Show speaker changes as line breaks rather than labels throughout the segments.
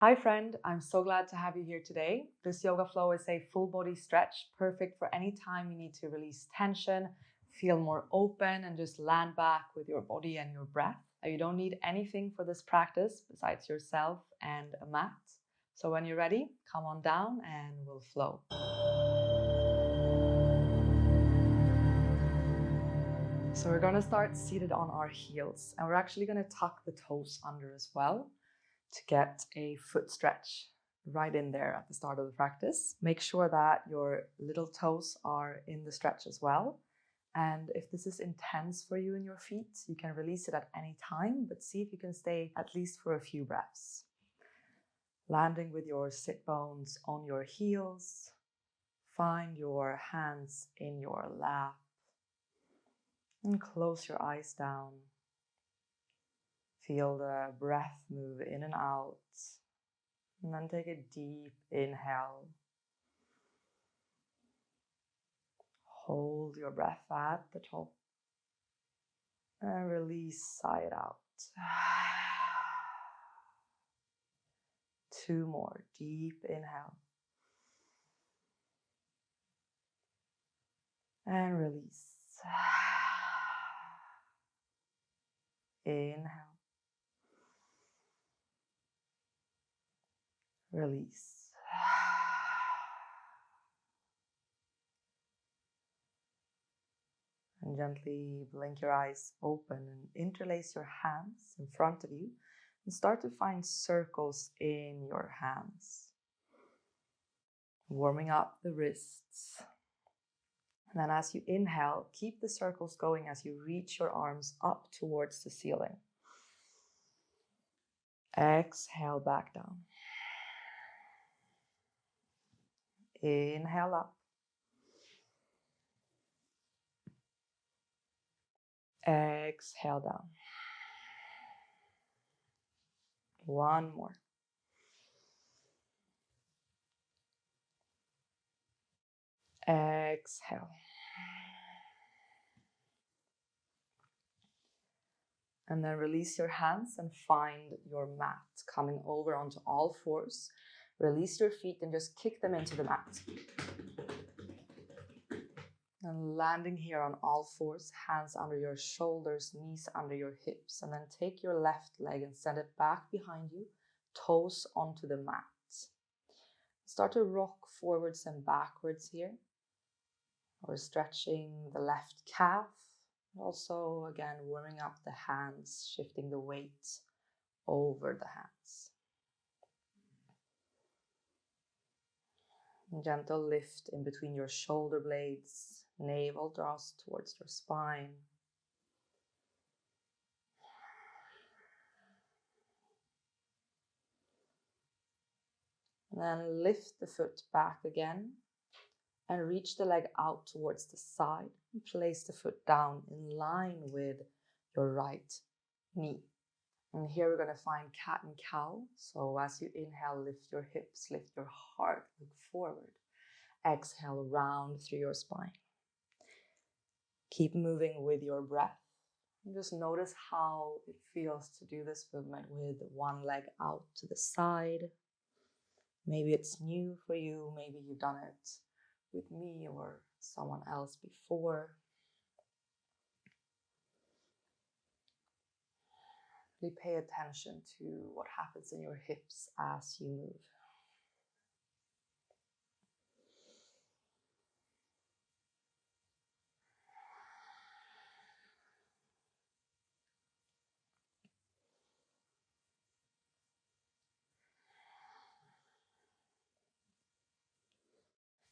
Hi friend, I'm so glad to have you here today. This yoga flow is a full body stretch, perfect for any time you need to release tension, feel more open, and just land back with your body and your breath. You don't need anything for this practice besides yourself and a mat. So when you're ready, come on down and we'll flow. So we're going to start seated on our heels, and we're actually going to tuck the toes under as well to get a foot stretch right in there at the start of the practice. Make sure that your little toes are in the stretch as well. And if this is intense for you in your feet, you can release it at any time, but see if you can stay at least for a few breaths. Landing with your sit bones on your heels. Find your hands in your lap and close your eyes down. Feel the breath move in and out. And then take a deep inhale. Hold your breath at the top. And release, sigh it out. 2 more. Deep inhale. And release. Inhale. Release. And gently blink your eyes open and interlace your hands in front of you and start to find circles in your hands. Warming up the wrists. And then as you inhale, keep the circles going as you reach your arms up towards the ceiling. Exhale back down. Inhale up. Exhale down. 1 more. Exhale. And then release your hands and find your mat, coming over onto all fours. Release your feet and just kick them into the mat. And landing here on all fours, hands under your shoulders, knees under your hips. And then take your left leg and send it back behind you, toes onto the mat. Start to rock forwards and backwards here. We're stretching the left calf. Also, again, warming up the hands, shifting the weight over the hands. Gentle lift in between your shoulder blades. Navel draws towards your spine. And then lift the foot back again and reach the leg out towards the side and place the foot down in line with your right knee. And here we're going to find cat and cow. So as you inhale, lift your hips, lift your heart, look forward. Exhale, round through your spine. Keep moving with your breath. And just notice how it feels to do this movement with one leg out to the side. Maybe it's new for you. Maybe you've done it with me or someone else before. Really pay attention to what happens in your hips as you move.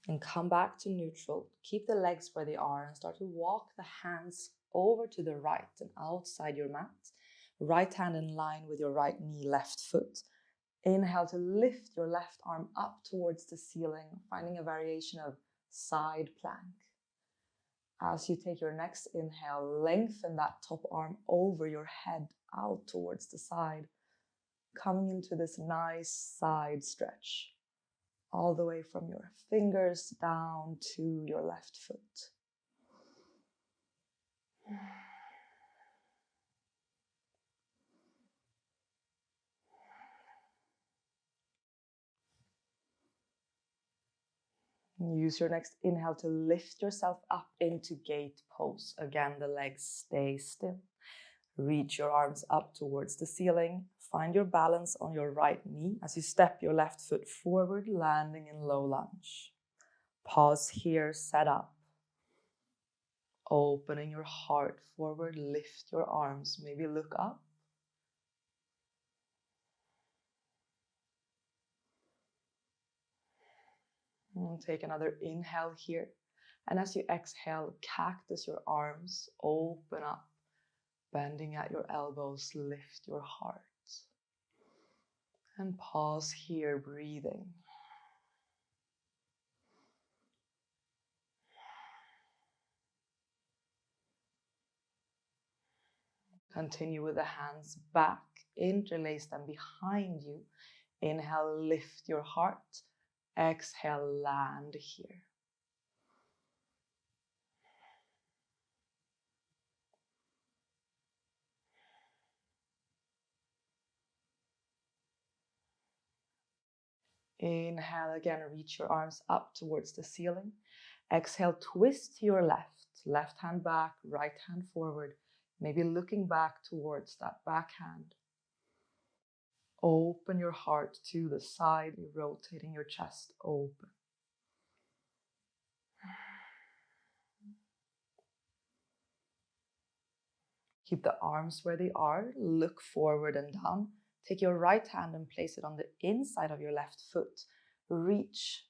And come back to neutral. Keep the legs where they are and start to walk the hands over to the right and outside your mat. Right hand in line with your right knee, left foot. Inhale to lift your left arm up towards the ceiling, finding a variation of side plank. As you take your next inhale, lengthen that top arm over your head out towards the side, coming into this nice side stretch, all the way from your fingers down to your left foot. Use your next inhale to lift yourself up into gate pose. Again, the legs stay still. Reach your arms up towards the ceiling. Find your balance on your right knee as you step your left foot forward, landing in low lunge. Pause here, set up. Opening your heart forward, lift your arms, maybe look up. And take another inhale here. And as you exhale, cactus your arms, open up, bending at your elbows, lift your heart. And pause here, breathing. Continue with the hands back, interlace them behind you. Inhale, lift your heart. Exhale, land here. Inhale again, reach your arms up towards the ceiling. Exhale, twist to your left. Left hand back, right hand forward. Maybe looking back towards that backhand. Open your heart to the side, rotating your chest open. Keep the arms where they are, look forward and down. Take your right hand and place it on the inside of your left foot. Reach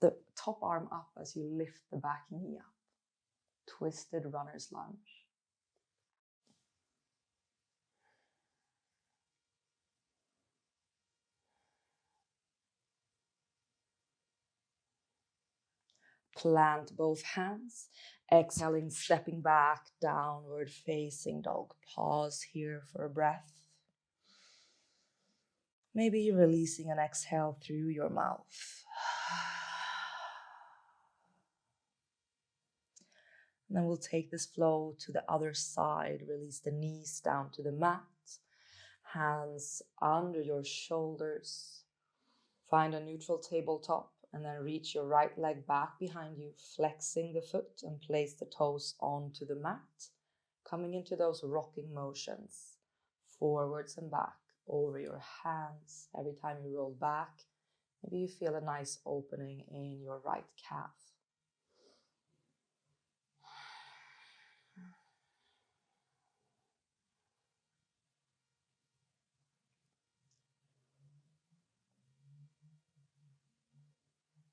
the top arm up as you lift the back knee up. Twisted runner's lunge. Plant both hands, exhaling, stepping back, downward facing dog. Pause here for a breath. Maybe releasing an exhale through your mouth. And then we'll take this flow to the other side. Release the knees down to the mat. Hands under your shoulders. Find a neutral tabletop and then reach your right leg back behind you, flexing the foot and place the toes onto the mat. Coming into those rocking motions, forwards and back, over your hands. Every time you roll back, maybe you feel a nice opening in your right calf.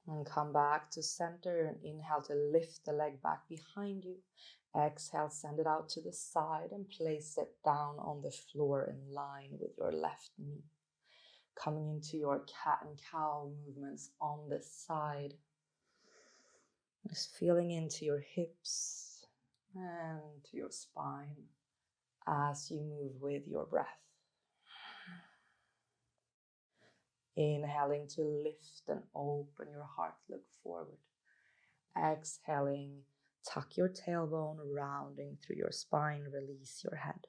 And come back to center and inhale to lift the leg back behind you. Exhale, send it out to the side and place it down on the floor in line with your left knee. Coming into your cat and cow movements on this side. Just feeling into your hips and to your spine as you move with your breath. Inhaling to lift and open your heart, look forward. Exhaling, tuck your tailbone, rounding through your spine, release your head.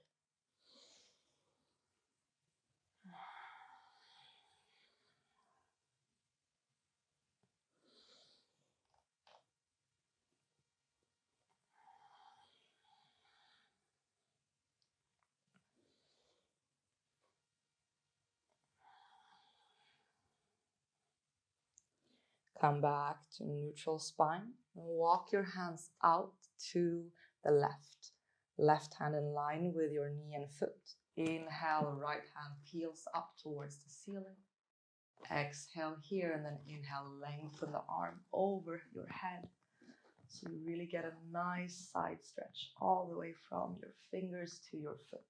Come back to neutral spine and walk your hands out to the left. Left hand in line with your knee and foot. Inhale, right hand peels up towards the ceiling. Exhale here and then inhale, lengthen the arm over your head. So you really get a nice side stretch all the way from your fingers to your foot.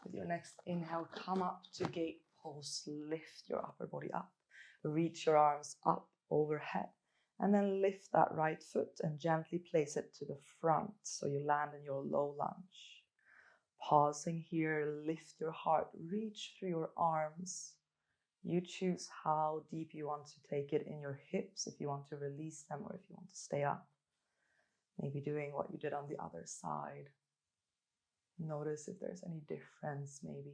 With your next inhale, come up to gate pose, lift your upper body up, reach your arms up overhead, and then lift that right foot and gently place it to the front so you land in your low lunge. Pausing here, lift your heart, reach through your arms. You choose how deep you want to take it in your hips, if you want to release them or if you want to stay up. Maybe doing what you did on the other side. Notice if there's any difference, maybe.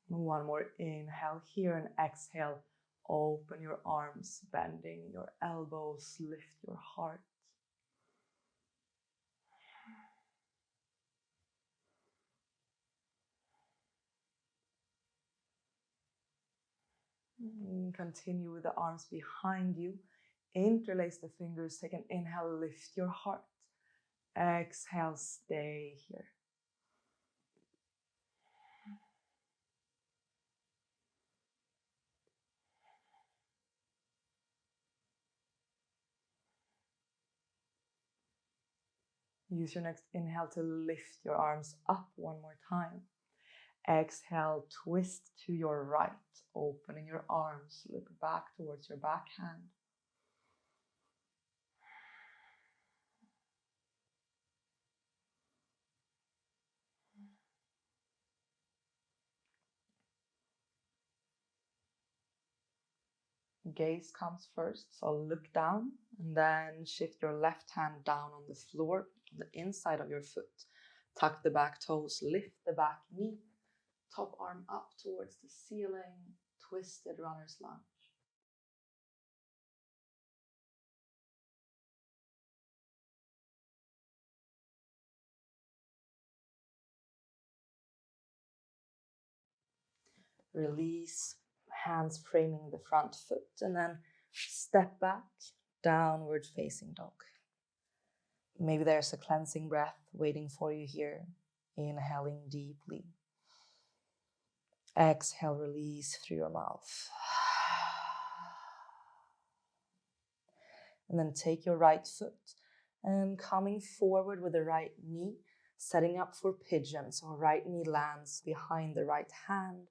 One more inhale here and exhale. Open your arms, bending your elbows, lift your heart. Continue with the arms behind you. Interlace the fingers. Take an inhale, lift your heart. Exhale, stay here. Use your next inhale to lift your arms up one more time. Exhale, twist to your right, opening your arms, look back towards your backhand. Gaze comes first, so look down and then shift your left hand down on the floor, on the inside of your foot. Tuck the back toes, lift the back knee, top arm up towards the ceiling, twisted runner's lunge. Release, hands framing the front foot, and then step back, downward facing dog. Maybe there's a cleansing breath waiting for you here. Inhaling deeply. Exhale, release through your mouth. And then take your right foot and coming forward with the right knee, setting up for pigeon. So right knee lands behind the right hand,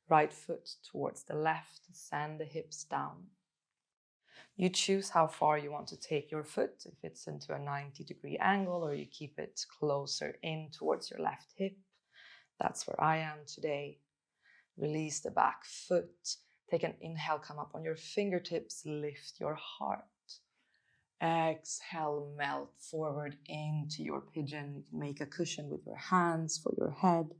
right foot towards the left, send the hips down. You choose how far you want to take your foot, if it's into a 90-degree angle or you keep it closer in towards your left hip. That's where I am today. Release the back foot. Take an inhale, come up on your fingertips, lift your heart. Exhale, melt forward into your pigeon. You can make a cushion with your hands for your head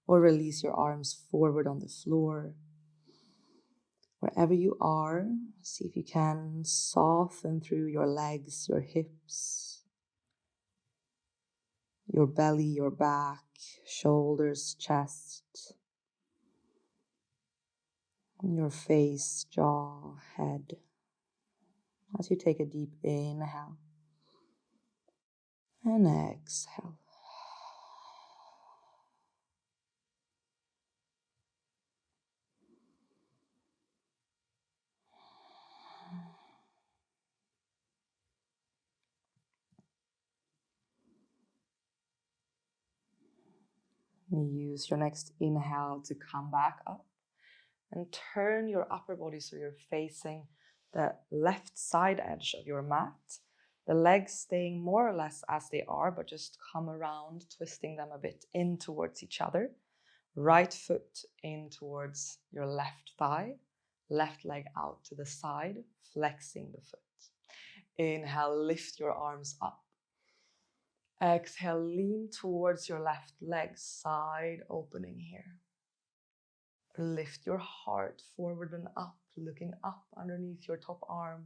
or release your arms forward on the floor. Wherever you are, see if you can soften through your legs, your hips, your belly, your back, shoulders, chest, your face, jaw, head. As you take a deep inhale and exhale. Use your next inhale to come back up and turn your upper body so you're facing the left side edge of your mat. The legs staying more or less as they are, but just come around, twisting them a bit in towards each other. Right foot in towards your left thigh, left leg out to the side, flexing the foot. Inhale, lift your arms up. Exhale, lean towards your left leg, side opening here. Lift your heart forward and up, looking up underneath your top arm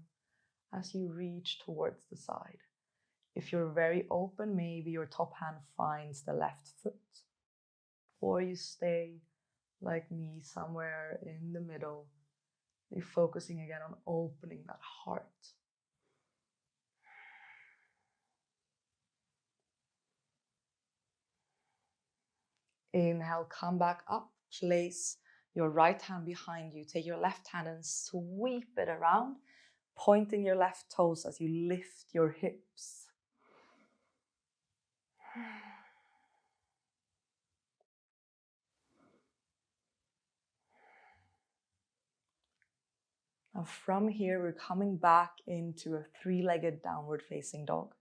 as you reach towards the side. If you're very open, maybe your top hand finds the left foot, or you stay like me somewhere in the middle. You're focusing again on opening that heart. Inhale, come back up, place your right hand behind you. Take your left hand and sweep it around, pointing your left toes as you lift your hips. Now from here, we're coming back into a three-legged downward facing dog.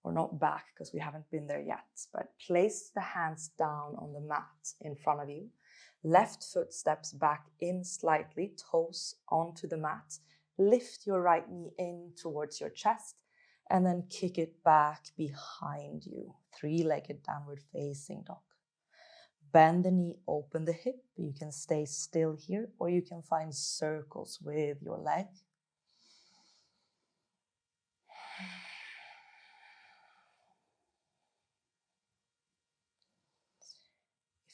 or not back because we haven't been there yet, but place the hands down on the mat in front of you. Left foot steps back in slightly, toes onto the mat. Lift your right knee in towards your chest and then kick it back behind you. Three-legged downward facing dog. Bend the knee, open the hip. You can stay still here or you can find circles with your leg.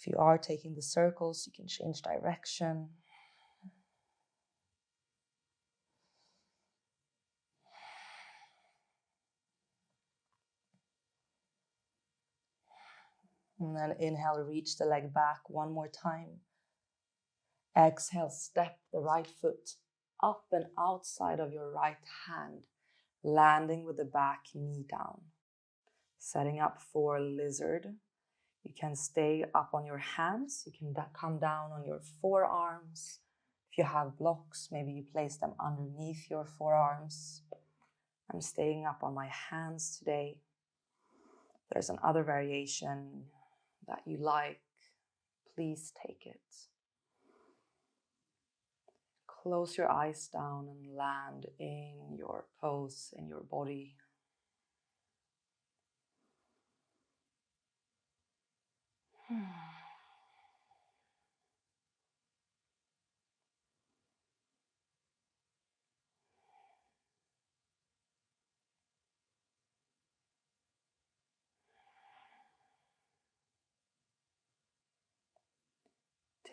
If you are taking the circles, you can change direction. And then inhale, reach the leg back one more time. Exhale, step the right foot up and outside of your right hand, landing with the back knee down. Setting up for lizard. You can stay up on your hands. You can come down on your forearms. If you have blocks, maybe you place them underneath your forearms. I'm staying up on my hands today. There's another variation that you like, please take it. Close your eyes down and land in your pose, in your body.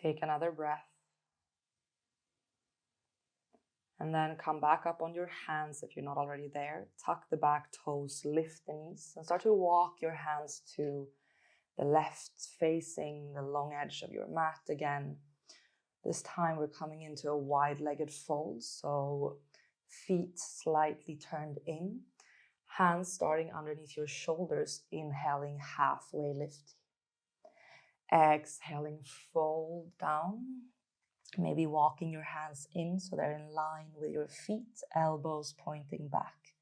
Take another breath. And then come back up on your hands if you're not already there. Tuck the back toes, lift the knees, and start to walk your hands to the left, facing the long edge of your mat again. This time we're coming into a wide-legged fold, so feet slightly turned in, hands starting underneath your shoulders, inhaling halfway lift. Exhaling, fold down. Maybe walking your hands in so they're in line with your feet, elbows pointing back.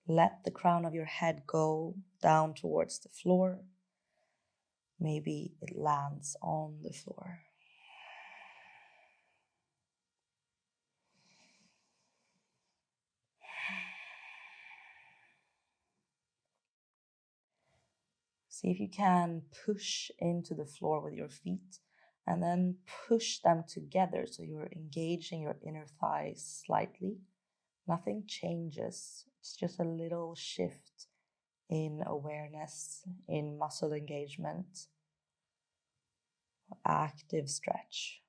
Let the crown of your head go down towards the floor. Maybe it lands on the floor. See if you can push into the floor with your feet and then push them together so you're engaging your inner thighs slightly. Nothing changes. It's just a little shift in awareness, in muscle engagement, active stretch.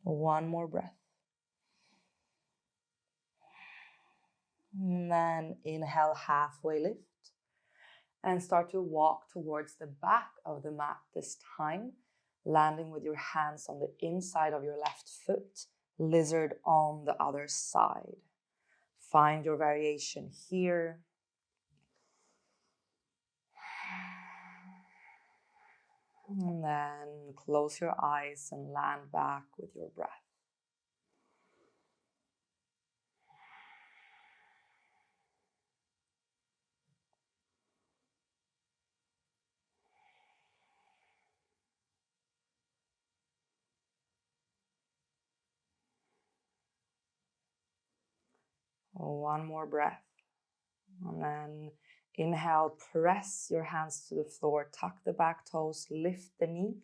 One more breath. And then inhale, halfway lift. And start to walk towards the back of the mat this time, landing with your hands on the inside of your left foot, lizard on the other side. Find your variation here. And then close your eyes and land back with your breath. One more breath. And then inhale, press your hands to the floor, tuck the back toes, lift the knee.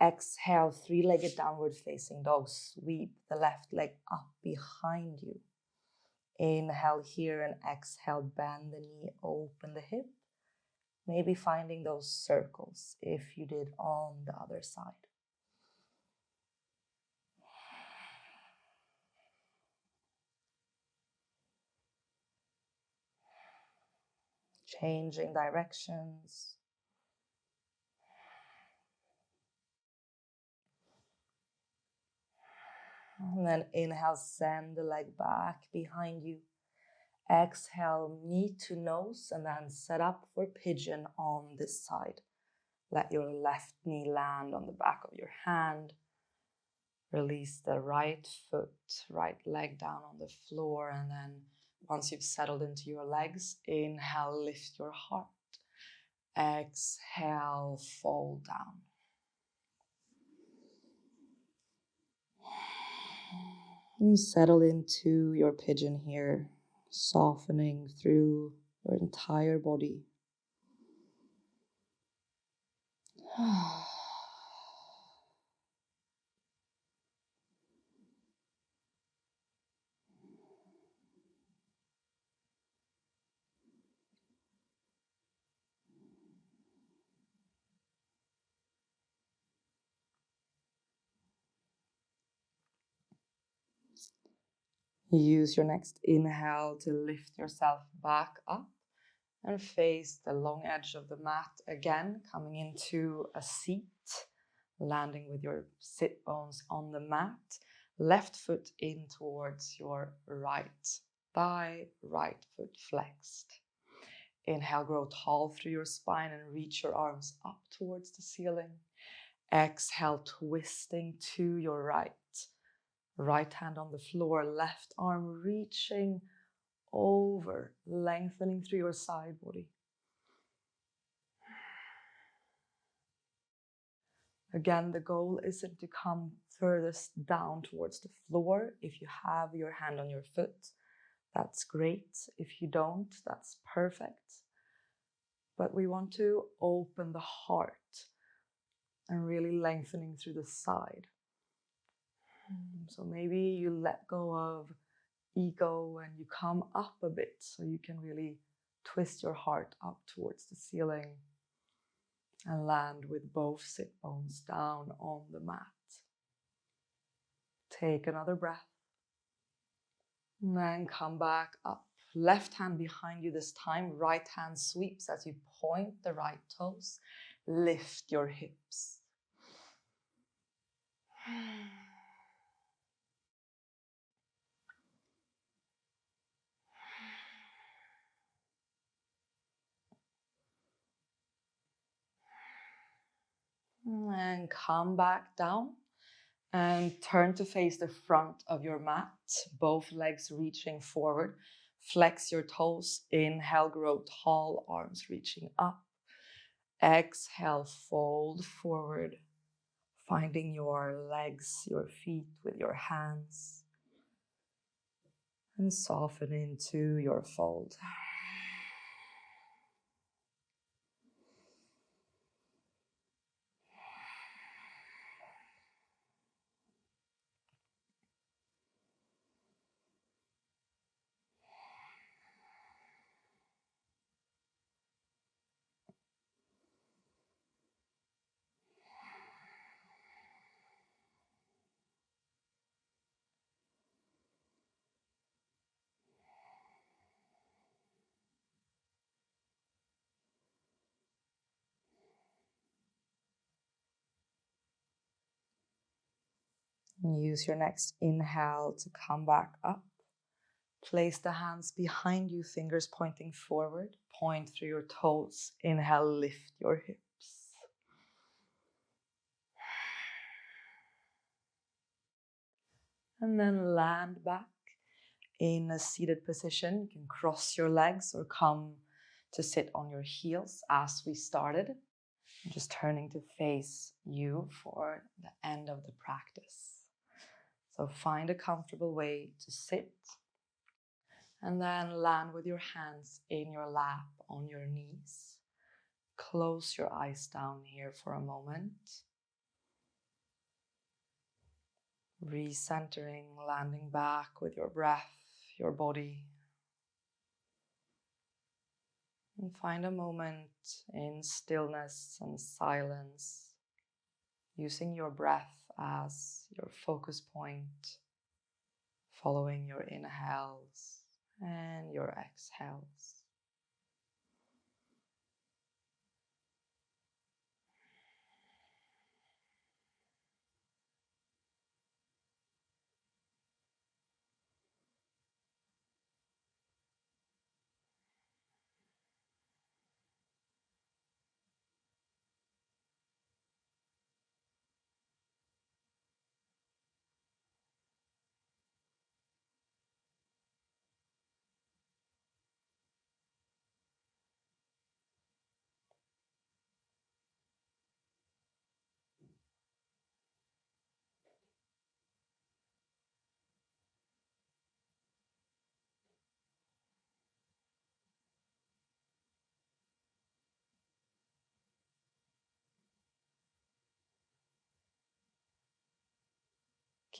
Exhale, three-legged downward facing dog. Sweep the left leg up behind you. Inhale here and exhale, bend the knee, open the hip. Maybe finding those circles if you did on the other side. Changing directions. And then inhale, send the leg back behind you. Exhale, knee to nose, and then set up for pigeon on this side. Let your left knee land on the back of your hand. Release the right foot, right leg down on the floor, and then once you've settled into your legs, inhale, lift your heart. Exhale, fold down. And settle into your pigeon here, softening through your entire body. Use your next inhale to lift yourself back up and face the long edge of the mat again, coming into a seat, landing with your sit bones on the mat, left foot in towards your right thigh, right foot flexed. Inhale, grow tall through your spine and reach your arms up towards the ceiling. Exhale, twisting to your right. Right hand on the floor, left arm reaching over, lengthening through your side body. Again, the goal isn't to come furthest down towards the floor. If you have your hand on your foot, that's great. If you don't, that's perfect. But we want to open the heart and really lengthening through the side. So maybe you let go of ego and you come up a bit so you can really twist your heart up towards the ceiling and land with both sit bones down on the mat. Take another breath and then come back up. Left hand behind you this time, right hand sweeps as you point the right toes. Lift your hips. And come back down and turn to face the front of your mat, both legs reaching forward. Flex your toes. Inhale, grow tall, arms reaching up. Exhale, fold forward, finding your legs, your feet with your hands, and soften into your fold. Use your next inhale to come back up. Place the hands behind you, fingers pointing forward. Point through your toes. Inhale, lift your hips. And then land back in a seated position. You can cross your legs or come to sit on your heels as we started. Just turning to face you for the end of the practice. So find a comfortable way to sit and then land with your hands in your lap on your knees. Close your eyes down here for a moment. Recentering, landing back with your breath, your body. And find a moment in stillness and silence, using your breath as your focus point, following your inhales and your exhales.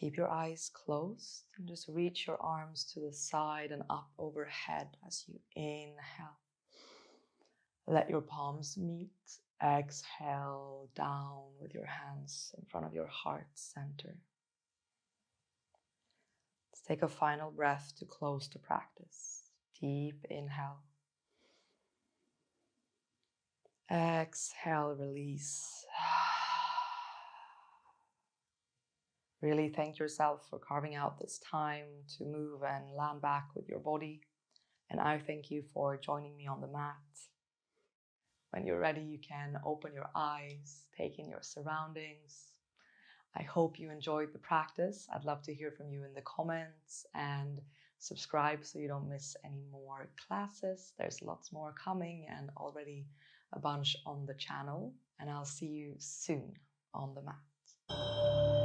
Keep your eyes closed and just reach your arms to the side and up overhead as you inhale. Let your palms meet. Exhale down with your hands in front of your heart center. Let's take a final breath to close the practice. Deep inhale. Exhale, release. Really thank yourself for carving out this time to move and land back with your body. And I thank you for joining me on the mat. When you're ready, you can open your eyes, take in your surroundings. I hope you enjoyed the practice. I'd love to hear from you in the comments, and subscribe so you don't miss any more classes. There's lots more coming and already a bunch on the channel, and I'll see you soon on the mat.